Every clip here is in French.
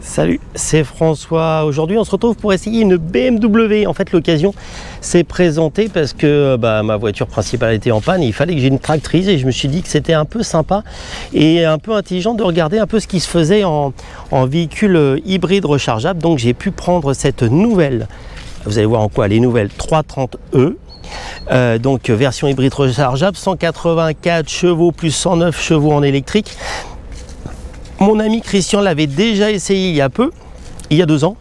Salut, c'est François. Aujourd'hui, on se retrouve pour essayer une BMW. En fait, l'occasion s'est présentée parce que ma voiture principale était en panne et il fallait que j'ai une tractrice et je me suis dit que c'était un peu sympa et un peu intelligent de regarder un peu ce qui se faisait en véhicule hybride rechargeable. Donc, j'ai pu prendre cette nouvelle, vous allez voir en quoi elle est nouvelle, 330e. Donc, version hybride rechargeable, 184 chevaux plus 109 chevaux en électrique. Mon ami Christian l'avait déjà essayé il y a 2 ans.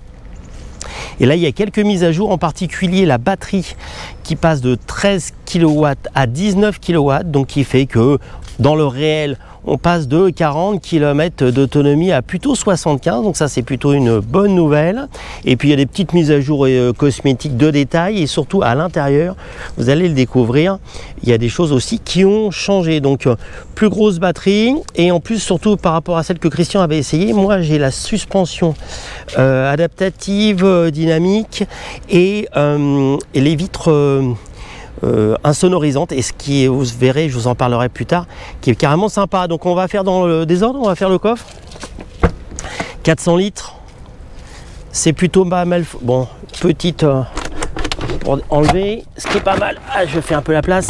Et là, il y a quelques mises à jour, en particulier la batterie qui passe de 13 kW à 19 kW, donc qui fait que dans le réel, on passe de 40 km d'autonomie à plutôt 75, donc ça c'est plutôt une bonne nouvelle. Et puis il y a des petites mises à jour cosmétiques de détail et surtout à l'intérieur, vous allez le découvrir, il y a des choses aussi qui ont changé. Donc plus grosse batterie et en plus surtout par rapport à celle que Christian avait essayé, moi j'ai la suspension adaptative, dynamique et les vitres insonorisante, et ce qui est, vous verrez, je vous en parlerai plus tard, qui est carrément sympa. Donc on va faire dans le désordre, on va faire le coffre. 400 litres, c'est plutôt pas mal. Bon, petite pour enlever, ce qui est pas mal. Je fais un peu la place.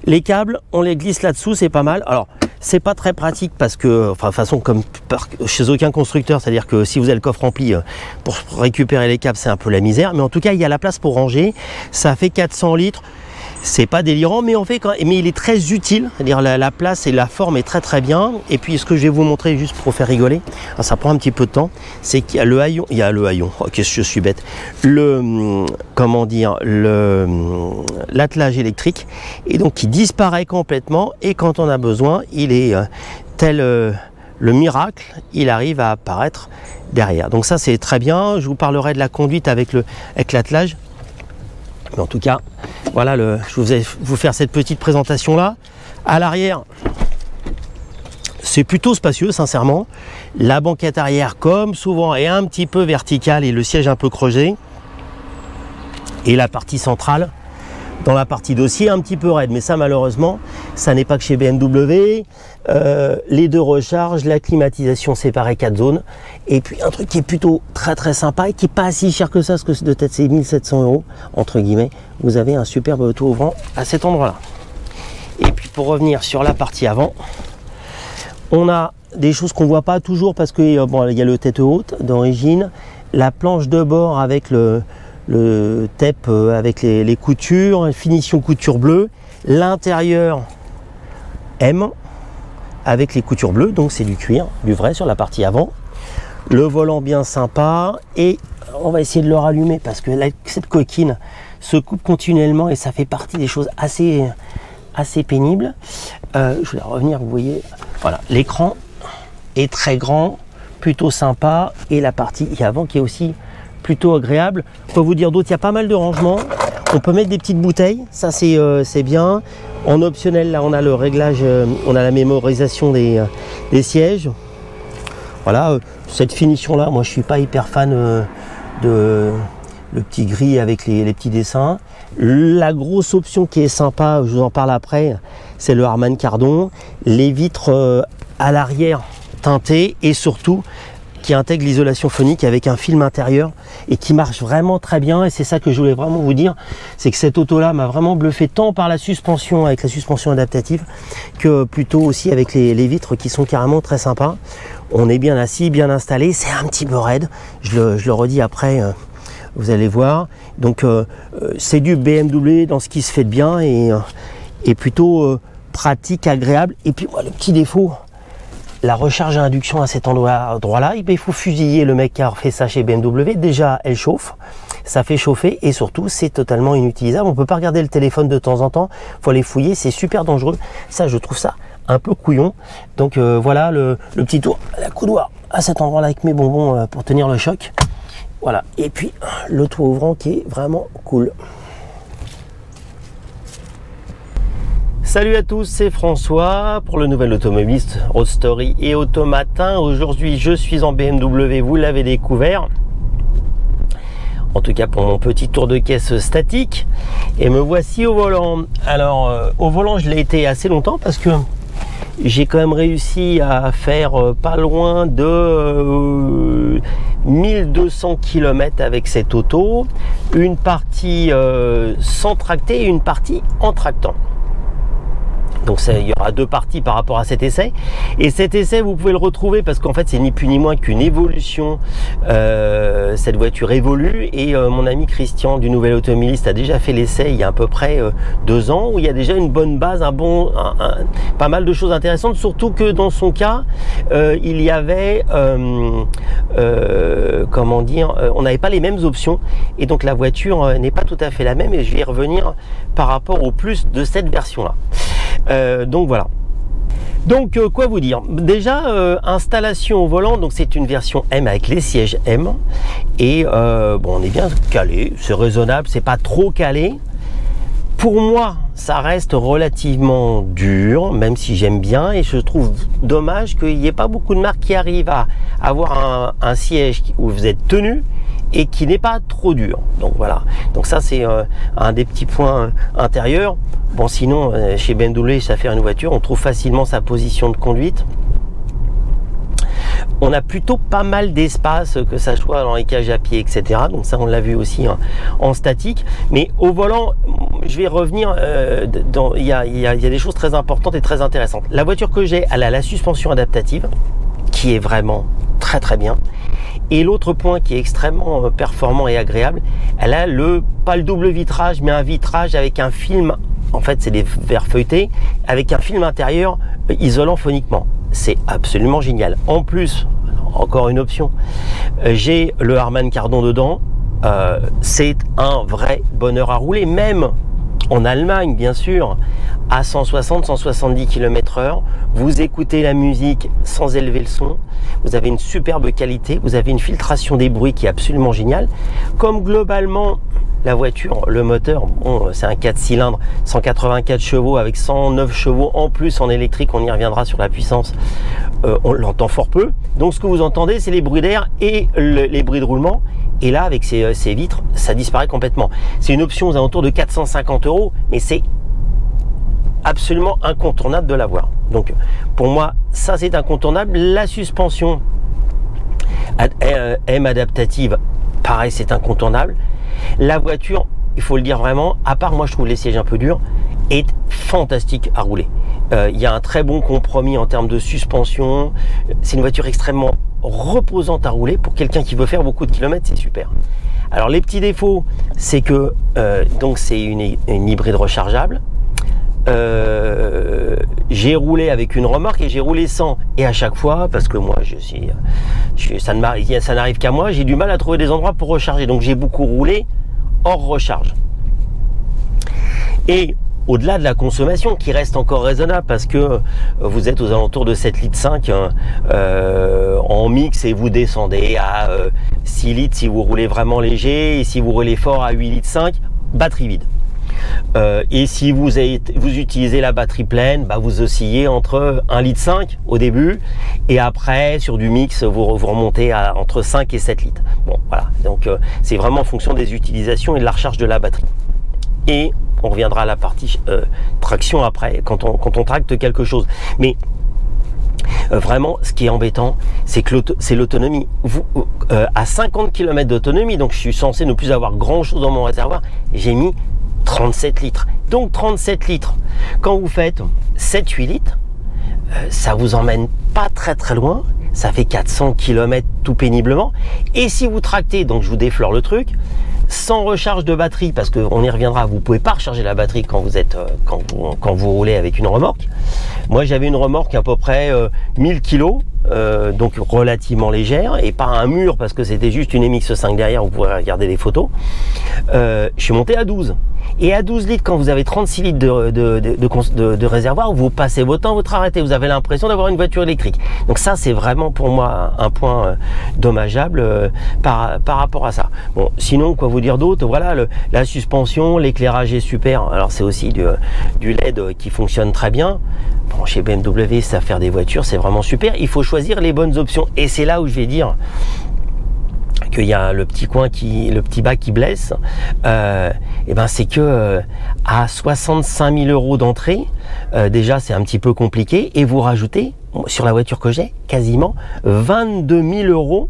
Les câbles, on les glisse là-dessous, c'est pas mal. Alors c'est pas très pratique parce que, enfin, de toute façon, comme chez aucun constructeur, c'est-à-dire que si vous avez le coffre rempli, pour récupérer les câbles, c'est un peu la misère. Mais en tout cas, il y a la place pour ranger. Ça fait 400 litres. C'est pas délirant, mais mais il est très utile. C'est-à-dire la place et la forme est très bien. Et puis, ce que je vais vous montrer juste pour faire rigoler, alors ça prend un petit peu de temps, c'est qu'il y a le haillon. Oh, qu'est-ce que je suis bête. L'attelage électrique, et donc qui disparaît complètement. Et quand on a besoin, il est tel le miracle, il arrive à apparaître derrière. Donc ça, c'est très bien. Je vous parlerai de la conduite avec l'attelage. Mais en tout cas, voilà, je vais vous faire cette petite présentation là. À l'arrière, c'est plutôt spacieux, sincèrement. La banquette arrière, comme souvent, est un petit peu verticale et le siège un peu creusé. Et la partie centrale, dans la partie dossier, un petit peu raide. Mais ça, malheureusement, ça n'est pas que chez BMW. Les 2 recharges, la climatisation séparée 4 zones. Et puis un truc qui est plutôt très sympa et qui n'est pas si cher que ça, parce que de tête c'est 1700 €, entre guillemets. Vous avez un superbe toit ouvrant à cet endroit-là. Et puis pour revenir sur la partie avant, on a des choses qu'on ne voit pas toujours parce qu'il y a le tête haute d'origine, la planche de bord avec le TEP avec les coutures, finition couture bleue, l'intérieur M avec les coutures bleues, donc c'est du cuir, du vrai sur la partie avant, le volant bien sympa, et on va essayer de le rallumer parce que cette coquine se coupe continuellement et ça fait partie des choses assez pénibles. Je vais revenir, vous voyez, voilà, l'écran est très grand, plutôt sympa, et la partie avant qui est aussi plutôt agréable. Je peux vous dire d'autres, il y a pas mal de rangements. On peut mettre des petites bouteilles, ça c'est bien. En optionnel, là on a le réglage, on a la mémorisation des sièges. Voilà, cette finition là, moi je suis pas hyper fan de le petit gris avec les petits dessins. La grosse option qui est sympa, je vous en parle après, c'est le Harman Kardon. Les vitres à l'arrière teintées et surtout qui intègre l'isolation phonique avec un film intérieur et qui marche vraiment très bien. Et c'est ça que je voulais vraiment vous dire, c'est que cette auto là m'a vraiment bluffé, tant par la suspension avec la suspension adaptative que plutôt aussi avec les vitres qui sont carrément très sympas. On est bien assis, bien installé, c'est un petit peu raide, je le redis après, vous allez voir. Donc c'est du BMW dans ce qui se fait de bien et plutôt pratique, agréable. Et puis le petit défaut, la recharge à induction à cet endroit-là, il faut fusiller le mec qui a fait ça chez BMW. Déjà, elle chauffe, ça fait chauffer et surtout, c'est totalement inutilisable. On ne peut pas regarder le téléphone de temps en temps, il faut aller fouiller, c'est super dangereux. Ça, je trouve ça un peu couillon. Donc voilà le petit tour, la coudoir à cet endroit-là avec mes bonbons pour tenir le choc. Voilà, et puis le toit ouvrant qui est vraiment cool. Salut à tous, c'est François pour le nouvel automobiliste, Road Story et Automatin. Aujourd'hui, je suis en BMW, vous l'avez découvert. En tout cas pour mon petit tour de caisse statique. Et me voici au volant. Alors, au volant, je l'ai été assez longtemps parce que j'ai quand même réussi à faire pas loin de 1200 km avec cette auto, une partie sans tracter et une partie en tractant. Donc il y aura deux parties par rapport à cet essai. Et cet essai, vous pouvez le retrouver parce qu'en fait, c'est ni plus ni moins qu'une évolution. Cette voiture évolue et mon ami Christian du Nouvel Automobiliste a déjà fait l'essai il y a à peu près 2 ans, où il y a déjà une bonne base, pas mal de choses intéressantes, surtout que dans son cas, il y avait, comment dire, on n'avait pas les mêmes options et donc la voiture n'est pas tout à fait la même et je vais y revenir par rapport au plus de cette version-là. Donc voilà. Donc quoi vous dire? Déjà installation au volant, donc c'est une version M avec les sièges M et bon, on est bien calé, c'est raisonnable, c'est pas trop calé. Pour moi, ça reste relativement dur, même si j'aime bien, et je trouve dommage qu'il n'y ait pas beaucoup de marques qui arrivent à avoir un siège où vous êtes tenu et qui n'est pas trop dur. Donc voilà, donc ça c'est un des petits points intérieurs. Bon, sinon chez BMW, ça fait une voiture, on trouve facilement sa position de conduite. On a plutôt pas mal d'espace, que ça soit dans les cages à pied, etc. Donc ça, on l'a vu aussi en statique. Mais au volant, je vais revenir, il y a des choses très importantes et très intéressantes. La voiture que j'ai, elle a la suspension adaptative, qui est vraiment très très bien. Et l'autre point qui est extrêmement performant et agréable, elle a pas le double vitrage, mais un vitrage avec un film, en fait c'est des verres feuilletés, avec un film intérieur isolant phoniquement. C'est absolument génial. En plus, encore une option, j'ai le Harman Kardon dedans, c'est un vrai bonheur à rouler, même en Allemagne bien sûr, à 160-170 km/h, vous écoutez la musique sans élever le son, vous avez une superbe qualité, vous avez une filtration des bruits qui est absolument géniale. Comme globalement la voiture, le moteur, bon, c'est un 4 cylindres, 184 chevaux avec 109 chevaux en plus en électrique, on y reviendra sur la puissance, on l'entend fort peu. Donc ce que vous entendez, c'est les bruits d'air et les bruits de roulement. Et là, avec ces vitres, ça disparaît complètement. C'est une option aux alentours de 450 €, mais c'est absolument incontournable de l'avoir. Donc pour moi, ça c'est incontournable. La suspension M adaptative, pareil, c'est incontournable. La voiture, il faut le dire vraiment, à part moi je trouve les sièges un peu durs, est fantastique à rouler. Il y a un très bon compromis en termes de suspension. C'est une voiture extrêmement reposante à rouler. Pour quelqu'un qui veut faire beaucoup de kilomètres, c'est super. Alors les petits défauts, c'est que donc c'est une hybride rechargeable. J'ai roulé avec une remorque et j'ai roulé sans, et à chaque fois, parce que moi ça n'arrive qu'à moi, j'ai du mal à trouver des endroits pour recharger, donc j'ai beaucoup roulé hors recharge. Et au-delà de la consommation qui reste encore raisonnable, parce que vous êtes aux alentours de 7,5 litres en mix et vous descendez à 6 litres si vous roulez vraiment léger, et si vous roulez fort à 8,5 litres, batterie vide. Et si vous utilisez la batterie pleine, bah vous oscillez entre 1,5 litre au début, et après sur du mix vous remontez à entre 5 et 7 litres. Bon voilà, donc c'est vraiment en fonction des utilisations et de la recharge de la batterie. Et on reviendra à la partie traction après, quand on tracte quelque chose. Mais vraiment, ce qui est embêtant, c'est que c'est l'autonomie. À 50 km d'autonomie, donc je suis censé ne plus avoir grand chose dans mon réservoir, j'ai mis 37 litres. Donc 37 litres, quand vous faites 7-8 litres, ça vous emmène pas très très loin, ça fait 400 km tout péniblement. Et si vous tractez, donc je vous déflore le truc, sans recharge de batterie, parce qu'on y reviendra, vous pouvez pas recharger la batterie quand vous roulez avec une remorque. Moi j'avais une remorque à peu près 1000 kg, donc relativement légère, et pas un mur parce que c'était juste une MX5 derrière, vous pourrez regarder les photos. Je suis monté à 12. Et à 12 litres, quand vous avez 36 litres de réservoir, vous passez votre temps, votre arrêté, vous avez l'impression d'avoir une voiture électrique. Donc ça, c'est vraiment pour moi un point dommageable par rapport à ça. Bon, sinon, quoi vous dire d'autre? Voilà, la suspension, l'éclairage est super. Alors c'est aussi du LED qui fonctionne très bien. Bon, chez BMW, ça faire des voitures, c'est vraiment super. Il faut choisir les bonnes options. Et c'est là où je vais dire qu'il y a le petit bas qui blesse, et ben c'est que à 65 000 euros d'entrée, déjà c'est un petit peu compliqué, et vous rajoutez sur la voiture que j'ai quasiment 22 000 euros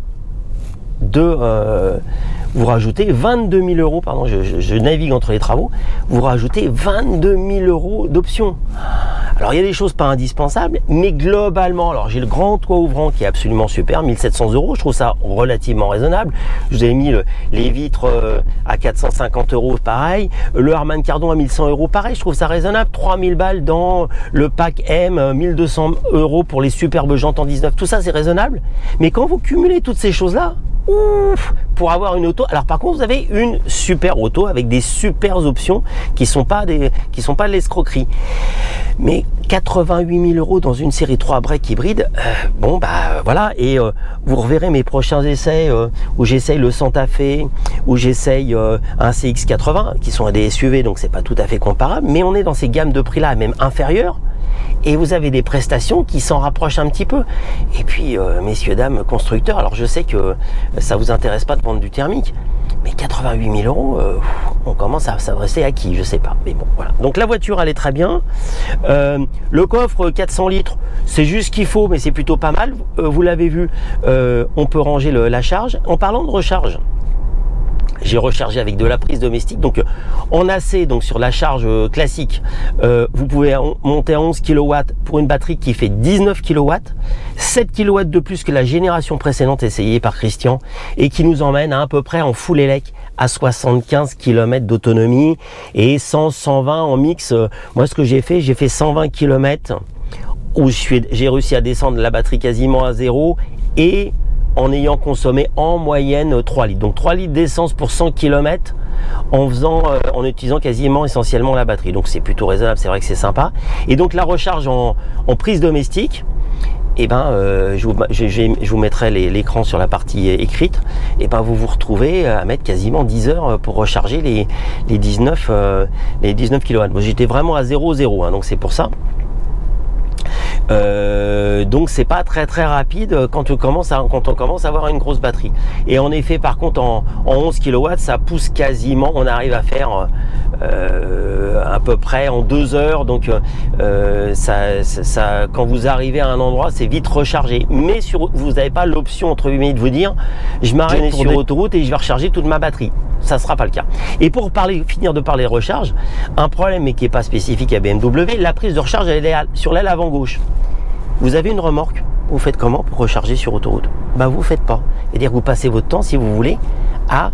vous rajoutez 22 000 euros, pardon, je navigue entre les travaux, vous rajoutez 22 000 euros d'options. Alors il y a des choses pas indispensables, mais globalement, alors j'ai le grand toit ouvrant qui est absolument super, 1700 euros, je trouve ça relativement raisonnable. Je vous ai mis les vitres à 450 euros, pareil, le Harman Kardon à 1100 euros, pareil, je trouve ça raisonnable. 3000 balles dans le pack M, 1200 euros pour les superbes jantes en 19, tout ça c'est raisonnable. Mais quand vous cumulez toutes ces choses-là, ouf, pour avoir une auto. Alors par contre, vous avez une super auto avec des super options qui sont pas de l'escroquerie. Mais 88 000 euros dans une série 3 break hybride, bon bah voilà. Et vous reverrez mes prochains essais où j'essaye le Santa Fe, où j'essaye un CX-80, qui sont des SUV, donc c'est pas tout à fait comparable. Mais on est dans ces gammes de prix là, même inférieures. Et vous avez des prestations qui s'en rapprochent un petit peu. Et puis, messieurs, dames, constructeurs, alors je sais que ça vous intéresse pas de prendre du thermique, mais 88 000 euros, on commence à s'adresser à qui? Je sais pas. Mais bon, voilà. Donc la voiture, elle est très bien. Le coffre 400 litres, c'est juste ce qu'il faut, mais c'est plutôt pas mal. Vous l'avez vu, on peut ranger la charge. En parlant de recharge, j'ai rechargé avec de la prise domestique, donc en AC, donc sur la charge classique, vous pouvez monter à 11 kW pour une batterie qui fait 19 kW, 7 kW de plus que la génération précédente essayée par Christian, et qui nous emmène à peu près en full élec à 75 km d'autonomie et 100-120 en mix. Moi ce que j'ai fait 120 km où j'ai réussi à descendre la batterie quasiment à zéro, et en ayant consommé en moyenne 3 litres. Donc 3 litres d'essence pour 100 km en utilisant quasiment essentiellement la batterie. Donc c'est plutôt raisonnable, c'est vrai que c'est sympa. Et donc la recharge en prise domestique, et ben je vous mettrai l'écran sur la partie écrite, et ben vous vous retrouvez à mettre quasiment 10 heures pour recharger les 19 kW. Moi j'étais vraiment à 0,0, hein, donc c'est pour ça. Donc c'est pas très rapide quand on commence à avoir une grosse batterie. Et en effet, par contre, en 11 kW, ça pousse quasiment, on arrive à faire à peu près en 2 heures. Donc quand vous arrivez à un endroit, c'est vite rechargé. Mais vous n'avez pas l'option entre guillemets de vous dire, je m'arrête sur l'autoroute et je vais recharger toute ma batterie. Ça sera pas le cas. Et pour finir de parler recharge, un problème mais qui n'est pas spécifique à BMW, la prise de recharge elle est sur l'aile avant gauche. Vous avez une remorque, vous faites comment pour recharger sur autoroute? Ben vous faites pas. C'est-à-dire que vous passez votre temps, si vous voulez, à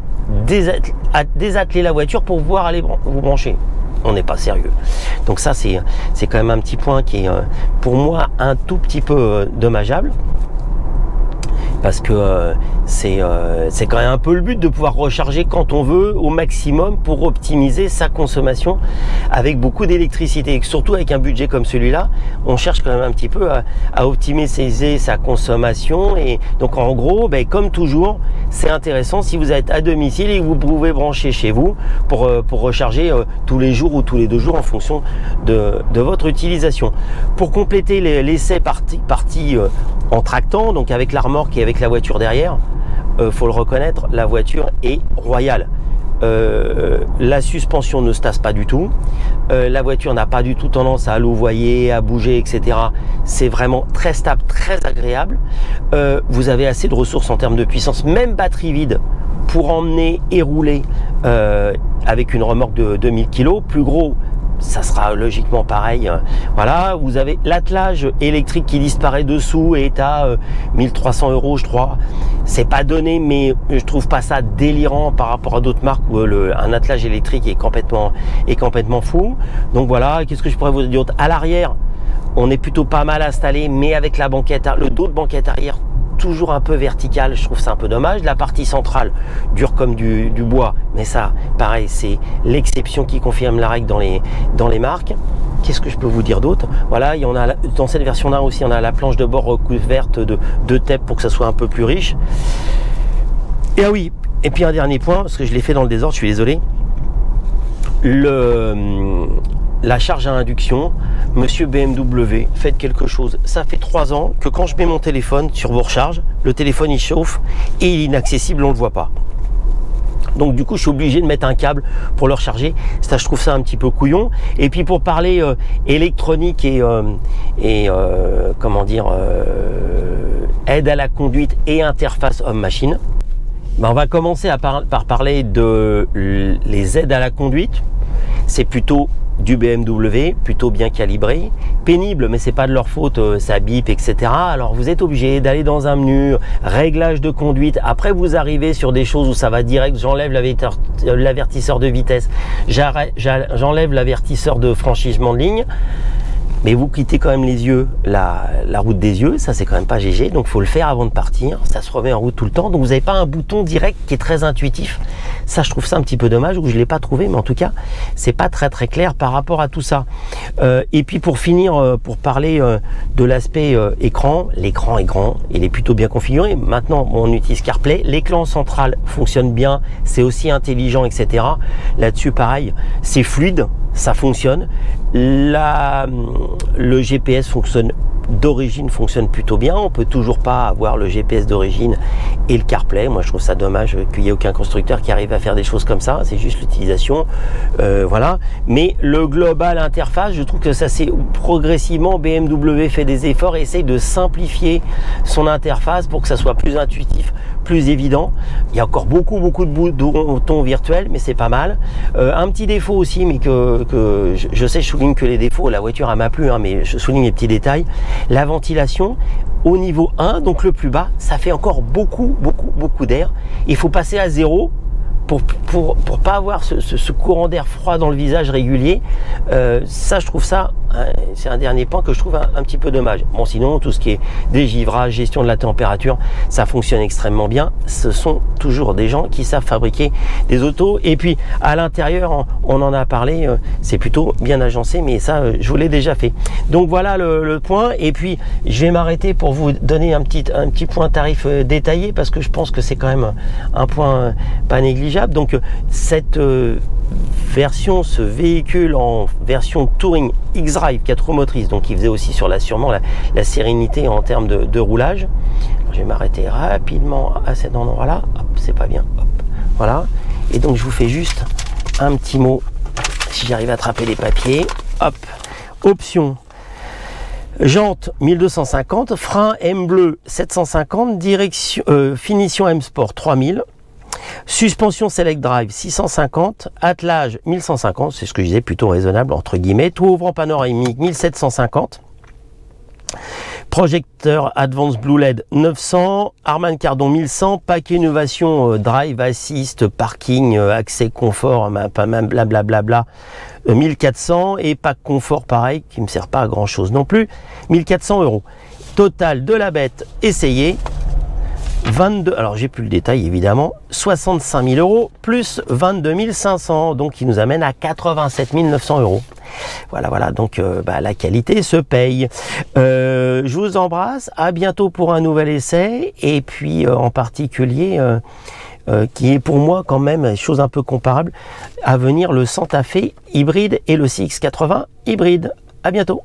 désatteler la voiture pour pouvoir aller vous brancher. On n'est pas sérieux. Donc ça c'est quand même un petit point qui est pour moi un tout petit peu dommageable. Parce que c'est quand même un peu le but de pouvoir recharger quand on veut au maximum pour optimiser sa consommation avec beaucoup d'électricité. Et surtout avec un budget comme celui-là, on cherche quand même un petit peu à optimiser sa consommation. Et donc en gros, ben, comme toujours, c'est intéressant si vous êtes à domicile et que vous pouvez brancher chez vous pour recharger tous les jours ou tous les 2 jours en fonction de votre utilisation. Pour compléter l'essai parti en tractant, donc avec la remorque et avec la voiture derrière, faut le reconnaître, la voiture est royale. La suspension ne se tasse pas du tout, la voiture n'a pas du tout tendance à louvoyer, à bouger, etc. C'est vraiment très stable, très agréable. Vous avez assez de ressources en termes de puissance, même batterie vide, pour emmener et rouler avec une remorque de 2000 kg. Plus gros, ça sera logiquement pareil. Voilà, vous avez l'attelage électrique qui disparaît dessous et est à 1300 euros, je crois. C'est pas donné, mais je trouve pas ça délirant par rapport à d'autres marques où un attelage électrique est complètement fou. Donc voilà, qu'est-ce que je pourrais vous dire d'autre? À l'arrière, on est plutôt pas mal installé, mais avec la banquette, le dos de banquette arrière toujours un peu vertical, je trouve ça un peu dommage. La partie centrale dure comme du bois, mais ça pareil, c'est l'exception qui confirme la règle dans les marques. Qu'est-ce que je peux vous dire d'autre? Voilà, il y en a dans cette version là aussi, on a la planche de bord recouverte de TEP pour que ça soit un peu plus riche. Et ah oui, et puis un dernier point, parce que je l'ai fait dans le désordre, je suis désolé. la charge à induction, monsieur BMW, faites quelque chose. Ça fait 3 ans que quand je mets mon téléphone sur vos recharges, le téléphone il chauffe et il est inaccessible, on ne le voit pas. Donc du coup je suis obligé de mettre un câble pour le recharger. Ça, je trouve ça un petit peu couillon. Et puis pour parler électronique et comment dire, aide à la conduite et interface homme-machine, ben, on va commencer par parler de les aides à la conduite. C'est plutôt du BMW, plutôt bien calibré, pénible, mais c'est pas de leur faute, ça bip, etc. Alors vous êtes obligé d'aller dans un menu réglage de conduite. Après vous arrivez sur des choses où ça va direct. J'enlève l'avertisseur de vitesse, j'enlève l'avertisseur de franchissement de ligne. Mais vous quittez quand même les yeux, la route des yeux, ça c'est quand même pas GG, donc faut le faire avant de partir, ça se remet en route tout le temps, donc vous n'avez pas un bouton direct qui est très intuitif. Ça je trouve ça un petit peu dommage, ou je ne l'ai pas trouvé, mais en tout cas c'est pas très clair par rapport à tout ça. Et puis pour finir, pour parler de l'aspect écran, l'écran est grand, il est plutôt bien configuré. Maintenant on utilise CarPlay, l'écran central fonctionne bien, c'est aussi intelligent, etc. Là-dessus pareil, c'est fluide, ça fonctionne. Le GPS d'origine fonctionne plutôt bien. On peut toujours pas avoir le GPS d'origine et le CarPlay. Moi je trouve ça dommage qu'il n'y ait aucun constructeur qui arrive à faire des choses comme ça. C'est juste l'utilisation, voilà. Mais le global interface, je trouve que ça c'est progressivement, BMW fait des efforts et essaye de simplifier son interface pour que ça soit plus intuitif, plus évident. Il y a encore beaucoup de boutons virtuels, mais c'est pas mal. Un petit défaut aussi, mais que je sais, je souligne que les défauts, la voiture elle m'a plu, hein, mais je souligne les petits détails. La ventilation au niveau 1, donc le plus bas, ça fait encore beaucoup d'air. Il faut passer à 0 pour pas avoir ce courant d'air froid dans le visage régulier. Ça je trouve ça, c'est un dernier point que je trouve un petit peu dommage. Bon, sinon tout ce qui est dégivrage, gestion de la température, ça fonctionne extrêmement bien. Ce sont toujours des gens qui savent fabriquer des autos. Et puis à l'intérieur, on en a parlé, c'est plutôt bien agencé, mais ça je vous l'ai déjà fait. Donc voilà le point. Et puis je vais m'arrêter pour vous donner un petit point tarif détaillé, parce que je pense que c'est quand même un point pas négligeable. Donc cette version, ce véhicule en version Touring X-Drive 4 roues motrices, donc il faisait aussi sûrement la sérénité en termes de roulage. Alors, je vais m'arrêter rapidement à cet endroit là, c'est pas bien, hop, voilà. Et donc je vous fais juste un petit mot, si j'arrive à attraper les papiers, hop, option jante 1250, frein M bleu 750, direction finition M Sport 3000, suspension Select Drive 650, attelage 1150, c'est ce que je disais, plutôt raisonnable entre guillemets, tout ouvrant panoramique 1750, projecteur Advanced Blue LED 900, Harman Kardon 1100, pack innovation Drive Assist, parking, accès confort, pas même blablabla 1400, et pack confort pareil qui me sert pas à grand chose non plus, 1400 €. Total de la bête essayée 22, alors j'ai plus le détail évidemment, 65 000 € plus 22 500, donc qui nous amène à 87 900 €. Voilà, donc la qualité se paye. Je vous embrasse, à bientôt pour un nouvel essai, et puis en particulier, qui est pour moi quand même, chose un peu comparable, à venir le Santa Fe hybride et le CX-80 hybride. À bientôt.